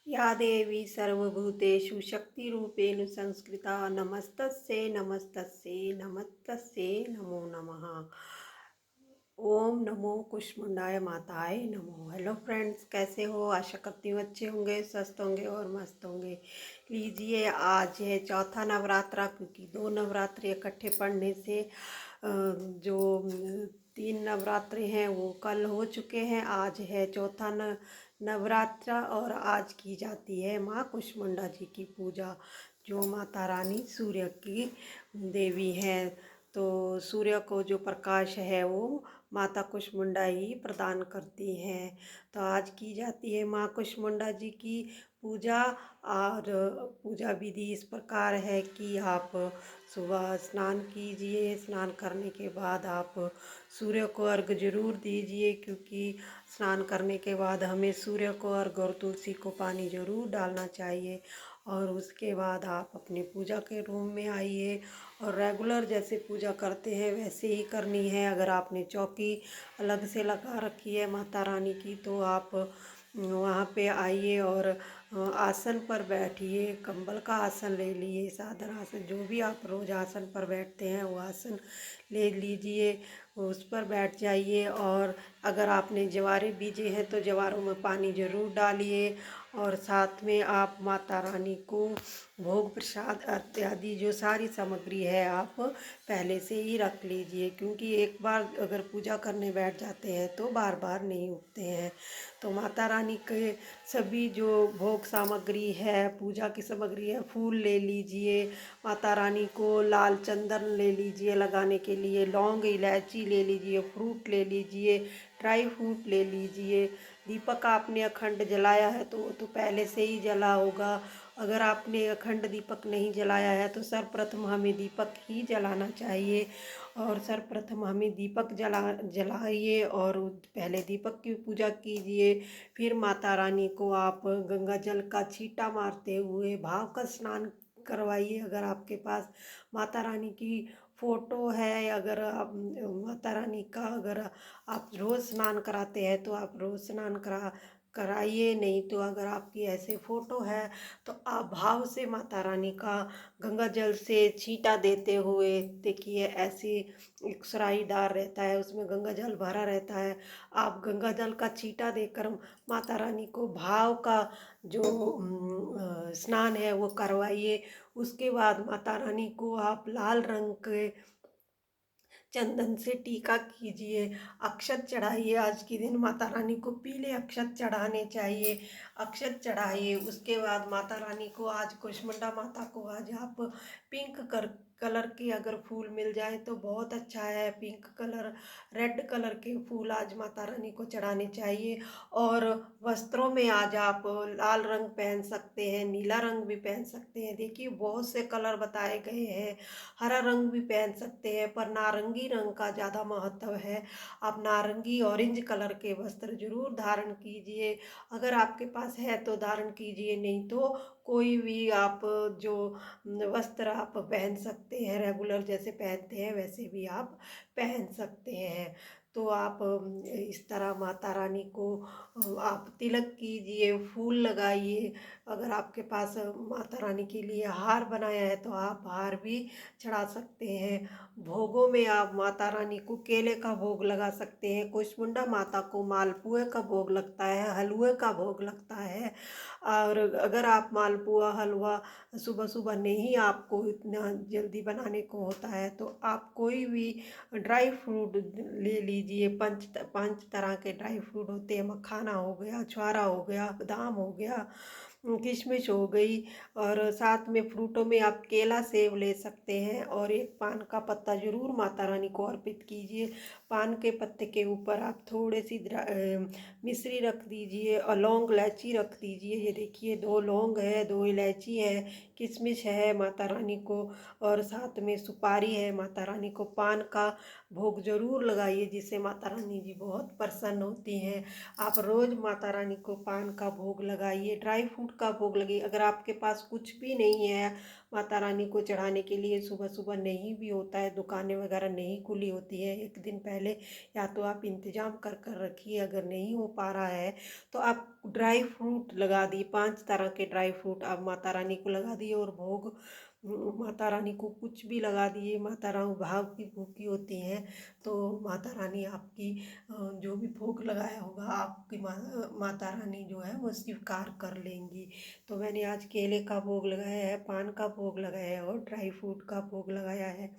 या देवी सर्वभूतेषु शक्तिरूपेण संस्कृता नमस्तस्यै नमस्तस्यै नमस्तस्यै नमो नमः। ओम नमो कुष्मांडाय माताय नमो। हेलो फ्रेंड्स, कैसे हो? आशा करती हूँ अच्छे होंगे, स्वस्थ होंगे और मस्त होंगे। लीजिए, आज है चौथा नवरात्रा, क्योंकि दो नवरात्रि इकट्ठे पढ़ने से जो तीन नवरात्रे हैं वो कल हो चुके हैं। आज है चौथा नवरात्रा और आज की जाती है माँ कुष्मांडा जी की पूजा, जो माता रानी सूर्य की देवी हैं। तो सूर्य को जो प्रकाश है वो माता कुष्मांडा ही प्रदान करती हैं। तो आज की जाती है माँ कुष्मांडा जी की पूजा। और पूजा विधि इस प्रकार है कि आप सुबह स्नान कीजिए। स्नान करने के बाद आप सूर्य को अर्घ जरूर दीजिए, क्योंकि स्नान करने के बाद हमें सूर्य को अर्घ और तुलसी को पानी जरूर डालना चाहिए। और उसके बाद आप अपनी पूजा के रूम में आइए और रेगुलर जैसे पूजा करते हैं वैसे ही करनी है। अगर आपने चौकी अलग से लगा रखी है माता रानी की, तो आप वहाँ पे आइए और आसन पर बैठिए। कंबल का आसन ले लिए, साधारण आसन, जो भी आप रोज आसन पर बैठते हैं वो आसन ले लीजिए, उस पर बैठ जाइए। और अगर आपने ज्वारे बीजे हैं तो ज्वारों में पानी जरूर डालिए। और साथ में आप माता रानी को भोग प्रसाद इत्यादि जो सारी सामग्री है आप पहले से ही रख लीजिए, क्योंकि एक बार अगर पूजा करने बैठ जाते हैं तो बार बार नहीं उठते हैं। तो माता रानी के सभी जो भोग सामग्री है, पूजा की सामग्री है, फूल ले लीजिए। माता रानी को लाल चंदन ले लीजिए लगाने के लिए, लौंग इलायची ले लीजिए, फ्रूट ले लीजिए, ड्राई फ्रूट ले लीजिए। दीपक आपने अखंड जलाया है तो वो तो पहले से ही जला होगा। अगर आपने अखंड दीपक नहीं जलाया है तो सर्वप्रथम हमें दीपक ही जलाना चाहिए। और सर्वप्रथम हमें दीपक जलाइए और पहले दीपक की पूजा कीजिए। फिर माता रानी को आप गंगा जल का छींटा मारते हुए भाव का स्नान करवाइए। अगर आपके पास माता रानी की फोटो है, अगर आप माता रानी का अगर आप रोज़ स्नान कराते हैं तो आप रोज़ स्नान कराइए। नहीं तो अगर आपकी ऐसे फोटो है तो आप भाव से माता रानी का गंगा जल से छींटा देते हुए, देखिए ऐसी एक सुराहीदार रहता है, उसमें गंगा जल भरा रहता है। आप गंगा जल का छींटा देकर माता रानी को भाव का जो स्नान है वो करवाइए। उसके बाद माता रानी को आप लाल रंग के चंदन से टीका कीजिए, अक्षत चढ़ाइए। आज के दिन माता रानी को पीले अक्षत चढ़ाने चाहिए, अक्षत चढ़ाइए। उसके बाद माता रानी को आज कुष्मांडा माता को आज आप पिंक कलर के अगर फूल मिल जाए तो बहुत अच्छा है। पिंक कलर, रेड कलर के फूल आज माता रानी को चढ़ाने चाहिए। और वस्त्रों में आज आप लाल रंग पहन सकते हैं, नीला रंग भी पहन सकते हैं। देखिए बहुत से कलर बताए गए हैं, हरा रंग भी पहन सकते हैं, पर नारंगी रंग का ज़्यादा महत्व है। आप नारंगी ऑरेंज कलर के वस्त्र जरूर धारण कीजिए। अगर आपके पास है तो धारण कीजिए, नहीं तो कोई भी आप जो वस्त्र आप पहन सकते हैं, रेगुलर जैसे पहनते हैं वैसे भी आप पहन सकते हैं। तो आप इस तरह माता रानी को आप तिलक कीजिए, फूल लगाइए। अगर आपके पास माता रानी के लिए हार बनाया है तो आप हार भी चढ़ा सकते हैं। भोगों में आप माता रानी को केले का भोग लगा सकते हैं। कुष्मांडा माता को मालपुए का भोग लगता है, हलवे का भोग लगता है। और अगर आप मालपुआ हलवा सुबह सुबह नहीं आपको इतना जल्दी बनाने को होता है तो आप कोई भी ड्राई फ्रूट ले लीजिए। पांच तरह के ड्राई फ्रूट होते हैं, मखाना हो गया, छुआरा हो गया, बादाम हो गया, किशमिश हो गई। और साथ में फ्रूटों में आप केला सेब ले सकते हैं। और एक पान का पत्ता जरूर माता रानी को अर्पित कीजिए। पान के पत्ते के ऊपर आप थोड़ी सी मिश्री रख दीजिए और लौंग इलायची रख दीजिए। ये देखिए, दो लौंग है, दो इलायची है, किशमिश है माता रानी को, और साथ में सुपारी है। माता रानी को पान का भोग जरूर लगाइए, जिससे माता रानी जी बहुत प्रसन्न होती हैं। आप रोज माता रानी को पान का भोग लगाइए, ड्राई फ्रूट का भोग लगाइए। अगर आपके पास कुछ भी नहीं है माता रानी को चढ़ाने के लिए, सुबह सुबह नहीं भी होता है, दुकानें वगैरह नहीं खुली होती है, एक दिन पहले पहले या तो आप इंतज़ाम कर कर रखिए। अगर नहीं हो पा रहा है तो आप ड्राई फ्रूट लगा दिए, 5 तरह के ड्राई फ्रूट आप माता रानी को लगा दिए और भोग माता रानी को कुछ भी लगा दिए। माता रानी भाव की भूखी होती हैं तो माता रानी आपकी जो भी भोग लगाया होगा आपकी माता रानी जो है वो स्वीकार कर लेंगी। तो मैंने आज केले का भोग लगाया है, पान का भोग लगाया है और ड्राई फ्रूट का भोग लगाया है।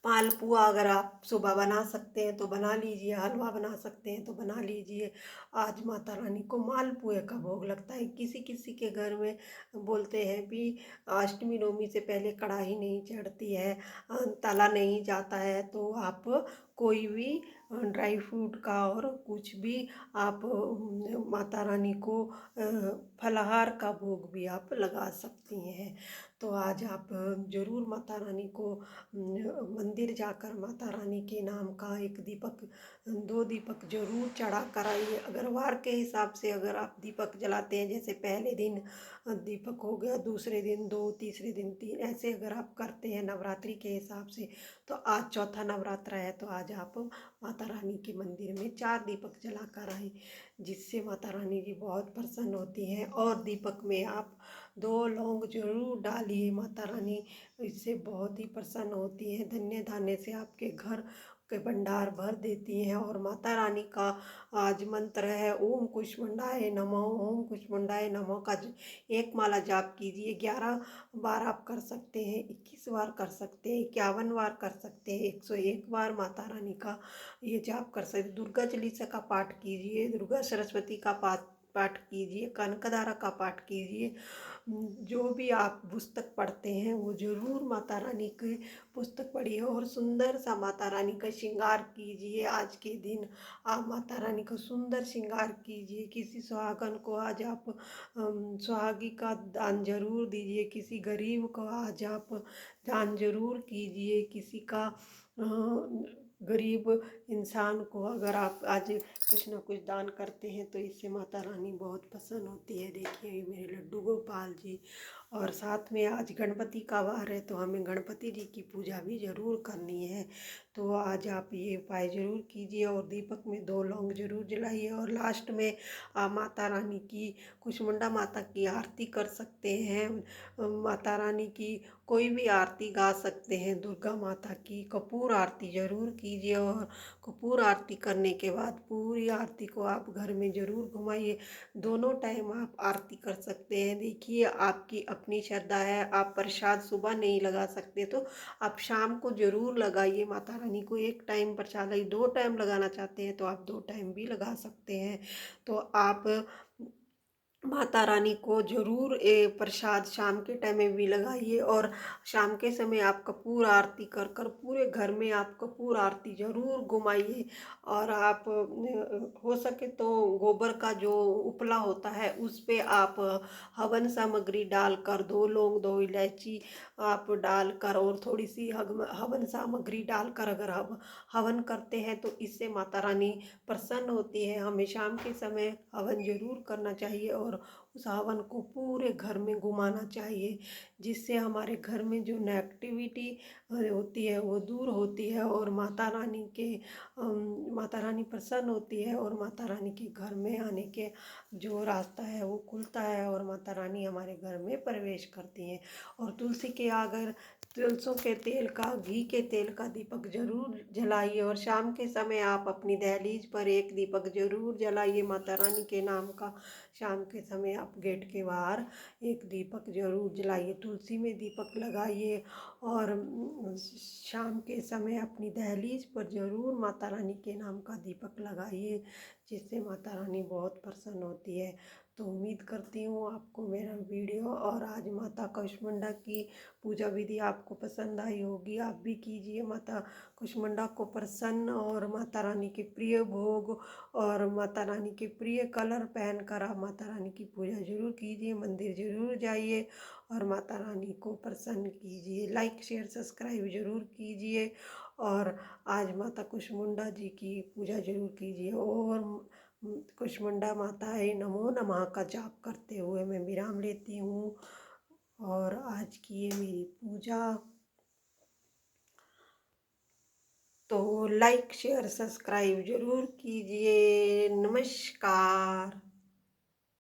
मालपुआ अगर आप सुबह बना सकते हैं तो बना लीजिए, हलवा बना सकते हैं तो बना लीजिए। आज माता रानी को मालपुए का भोग लगता है। किसी किसी के घर में बोलते हैं भी अष्टमी नवमी से पहले कढ़ाई नहीं चढ़ती है, तला नहीं जाता है, तो आप कोई भी ड्राई फ्रूट का और कुछ भी आप माता रानी को फलाहार का भोग भी आप लगा सकती हैं। तो आज आप ज़रूर माता रानी को मंदिर जाकर माता रानी के नाम का 1 दीपक 2 दीपक जरूर चढ़ा कर आइए। अगर वार के हिसाब से अगर आप दीपक जलाते हैं, जैसे पहले दिन दीपक हो गया, दूसरे दिन 2, तीसरे दिन 3, ऐसे अगर आप करते हैं नवरात्रि के हिसाब से, तो आज चौथा नवरात्रा है तो आज आप माता रानी के मंदिर में 4 दीपक जला कर आए, जिससे माता रानी जी बहुत प्रसन्न होती हैं। और दीपक में आप 2 लौंग जरूर डालिए, माता रानी इससे बहुत ही प्रसन्न होती हैं। धन्य धान्य से आपके घर के भंडार भर देती हैं। और माता रानी का आज मंत्र है ओम कुष्मांडाय नमः, ओम कुष्मांडाय नमः का 1 माला जाप कीजिए। 11 बार आप कर सकते हैं, 21 बार कर सकते हैं, 51 बार कर सकते हैं, 101 बार माता रानी का ये जाप कर सकते। दुर्गा चालीसा का पाठ कीजिए, दुर्गा सरस्वती का पाठ पाठ कीजिए, कनकधारा का पाठ कीजिए। जो भी आप पुस्तक पढ़ते हैं वो ज़रूर माता रानी की पुस्तक पढ़िए और सुंदर सा माता रानी का श्रृंगार कीजिए। आज के दिन आप माता रानी का सुंदर श्रृंगार कीजिए। किसी सुहागन को आज आप सुहागी का दान जरूर दीजिए। किसी गरीब को आज आप दान जरूर कीजिए। किसी का गरीब इंसान को अगर आप आज कुछ ना कुछ दान करते हैं तो इससे माता रानी बहुत प्रसन्न होती है। देखिए ये मेरे लड्डू गोपाल जी, और साथ में आज गणपति का वार है तो हमें गणपति जी की पूजा भी ज़रूर करनी है। तो आज आप ये उपाय ज़रूर कीजिए और दीपक में 2 लौंग जरूर जलाइए। और लास्ट में आप माता रानी की कुष्मांडा माता की आरती कर सकते हैं। माता रानी की कोई भी आरती गा सकते हैं। दुर्गा माता की कपूर आरती ज़रूर कीजिए और कपूर आरती करने के बाद पूरी आरती को आप घर में ज़रूर घुमाइए। दोनों टाइम आप आरती कर सकते हैं। देखिए आपकी अपनी श्रद्धा है, आप प्रसाद सुबह नहीं लगा सकते तो आप शाम को ज़रूर लगाइए। माता रानी को 1 टाइम प्रसाद लगाइए, 2 टाइम लगाना चाहते हैं तो आप 2 टाइम भी लगा सकते हैं। तो आप माता रानी को ज़रूर प्रसाद शाम के टाइम में भी लगाइए। और शाम के समय आप कपूर आरती कर कर पूरे घर में आप कपूर आरती ज़रूर घुमाइए। और आप हो सके तो गोबर का जो उपला होता है उस पे आप हवन सामग्री डालकर 2 लौंग 2 इलायची आप डालकर और थोड़ी सी हवन सामग्री डालकर अगर हम हवन करते हैं तो इससे माता रानी प्रसन्न होती है। हमें शाम के समय हवन जरूर करना चाहिए और उस हवन को पूरे घर में घुमाना चाहिए, जिससे हमारे घर में जो नेगेटिविटी होती है वो दूर होती है और माता रानी के माता रानी प्रसन्न होती है और माता रानी के घर में आने के जो रास्ता है वो खुलता है और माता रानी हमारे घर में प्रवेश करती हैं। और तुलसी के अगर सरसों के तेल का घी के तेल का दीपक जरूर जलाइए। और शाम के समय आप अपनी दहलीज पर 1 दीपक जरूर जलाइए माता रानी के नाम का। शाम के समय आप गेट के बाहर 1 दीपक जरूर जलाइए, तुलसी में दीपक लगाइए। और शाम के समय अपनी दहलीज पर जरूर माता रानी के नाम का दीपक लगाइए, जिससे माता रानी बहुत प्रसन्न होती है। तो उम्मीद करती हूँ आपको मेरा वीडियो और आज माता कुष्मांडा की पूजा विधि आपको पसंद आई होगी। आप भी कीजिए माता कुष्मांडा को प्रसन्न और माता रानी के प्रिय भोग और माता रानी के प्रिय कलर पहन कर आप माता रानी की पूजा जरूर कीजिए, मंदिर जरूर जाइए और माता रानी को प्रसन्न कीजिए। लाइक शेयर सब्सक्राइब जरूर कीजिए और आज माता कुष्मांडा जी की पूजा जरूर कीजिए। और कुष्मांडा माताए नमो नमः का जाप करते हुए मैं विराम लेती हूँ। और आज की ये मेरी पूजा तो लाइक शेयर सब्सक्राइब जरूर कीजिए। नमस्कार।